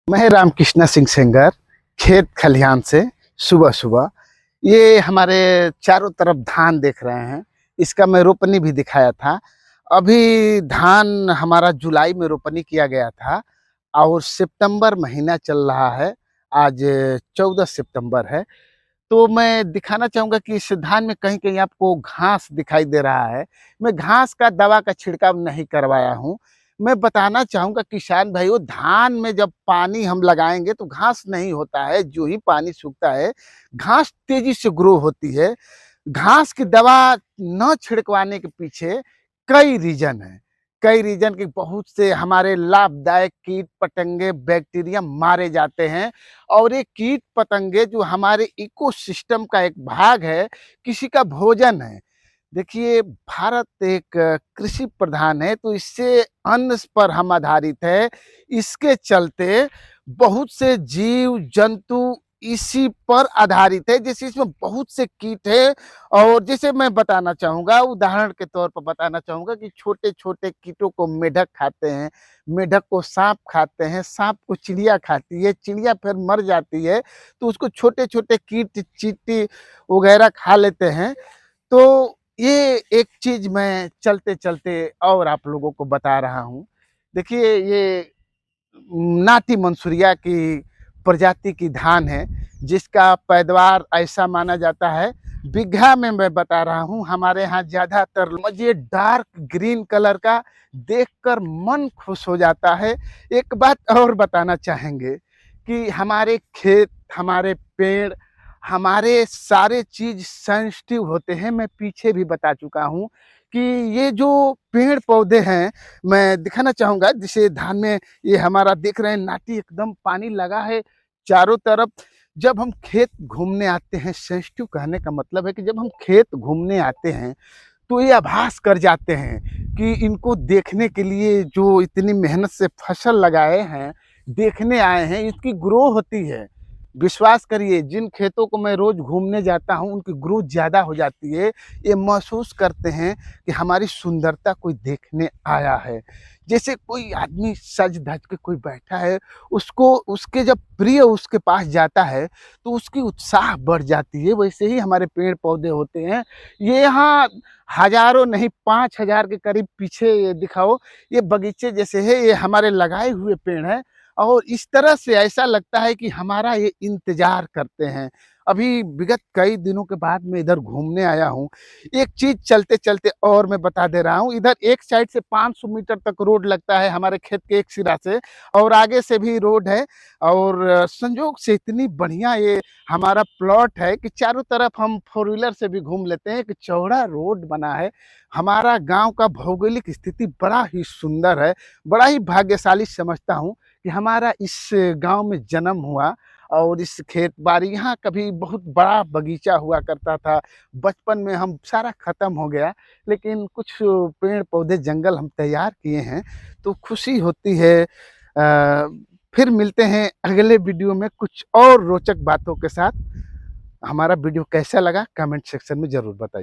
मैं रामकृष्ण सिंह सेंगर, खेत खलिहान से सुबह-सुबह ये हमारे चारों तरफ धान देख रहे हैं, इसका मैं रोपनी भी दिखाया था। अभी धान हमारा जुलाई में रोपनी किया गया था और सितंबर महीना चल रहा है, आज 14 सितंबर है। तो मैं दिखाना चाहूँगा कि इस धान में कहीं-कहीं आपको घास दिखाई दे रहा है। मैं घास का दवा का छिड़काव नहीं करवाया हूँ। मैं बताना चाहूँगा किसान भाइयों, धान में जब पानी हम लगाएँगे तो घास नहीं होता है, जो ही पानी सूखता है, घास तेज़ी से ग्रो होती है। घास की दवा न छिड़कवाने के पीछे कई रीज़न हैं। कई रीज़न के बहुत से हमारे लाभदायक कीट-पतंगे, बैक्टीरिया मारे जाते हैं और ये कीट-पतंगे जो हमारे इकोसिस्टम का एक भाग है, किसी का भोजन है। देखिए, भारत एक कृषि प्रधान है, तो इससे अन्न पर हम आधारित है। इसके चलते बहुत से जीव-जंतु इसी पर आधारित है, जैसे इसमें बहुत से कीट हैं और जैसे मैं बताना चाहूँगा, उदाहरण के तौर पर बताना चाहूँगा कि छोटे-छोटे कीटों को मेढक खाते हैं, मेढक को साँप खाते हैं, साँप को चिड़िया खाती है, चिड़िया फिर मर जाती है, तो उसको छोटे-छोटे कीट, चींटी वगैरह खा लेते हैं। तो ये एक चीज़ मैं चलते-चलते और आप लोगों को बता रहा हूँ। देखिए, ये नाटी मंसूरिया की प्रजाति की धान है, जिसका पैदावार ऐसा माना जाता है, बीघा में मैं बता रहा हूँ, हमारे यहाँ ज़्यादातर मुझे डार्क ग्रीन कलर का देखकर मन खुश हो जाता है। एक बात और बताना चाहेंगे कि हमारे खेत, हमारे पेड़, हमारे सारे चीज़ सेंसिटिव होते हैं। मैं पीछे भी बता चुका हूँ कि ये जो पेड़-पौधे हैं, मैं दिखाना चाहूँगा, जैसे धान में ये हमारा देख रहे हैं नाटी एकदम पानी लगा है चारों तरफ। जब हम खेत घूमने आते हैं, सेंसिटिव कहने का मतलब है कि जब हम खेत घूमने आते हैं, तो ये आभास कर जाते हैं कि इनको देखने के लिए जो इतनी मेहनत से फसल लगाए हैं, देखने आए हैं, इसकी ग्रो होती है। विश्वास करिए, जिन खेतों को मैं रोज़ घूमने जाता हूँ, उनकी ग्रोथ ज़्यादा हो जाती है। ये महसूस करते हैं कि हमारी सुंदरता कोई देखने आया है। जैसे कोई आदमी सज-धज के कोई बैठा है, उसको उसके जब प्रिय उसके पास जाता है, तो उसकी उत्साह बढ़ जाती है। वैसे ही हमारे पेड़-पौधे होते हैं। ये यहाँ हज़ारों नहीं 5,000 के करीब पीछे ये दिखाओ, ये बगीचे जैसे है, ये हमारे लगाए हुए पेड़ हैं और इस तरह से ऐसा लगता है कि हमारा ये इंतज़ार करते हैं। अभी विगत कई दिनों के बाद मैं इधर घूमने आया हूँ। एक चीज़ चलते-चलते और मैं बता दे रहा हूँ, इधर एक साइड से 500 मीटर तक रोड लगता है हमारे खेत के एक सिरा से और आगे से भी रोड है और संजोग से इतनी बढ़िया ये हमारा प्लॉट है कि चारों तरफ हम फ़ोर व्हीलर से भी घूम लेते हैं। एक चौड़ा रोड बना है। हमारा गाँव का भौगोलिक स्थिति बड़ा ही सुंदर है, बड़ा ही भाग्यशाली समझता हूँ कि हमारा इस गाँव में जन्म हुआ और इस खेत-बाड़ी यहाँ कभी बहुत बड़ा बगीचा हुआ करता था। बचपन में हम सारा ख़त्म हो गया, लेकिन कुछ पेड़-पौधे, जंगल हम तैयार किए हैं, तो खुशी होती है। फिर मिलते हैं अगले वीडियो में कुछ और रोचक बातों के साथ। हमारा वीडियो कैसा लगा कमेंट सेक्शन में ज़रूर बताइए।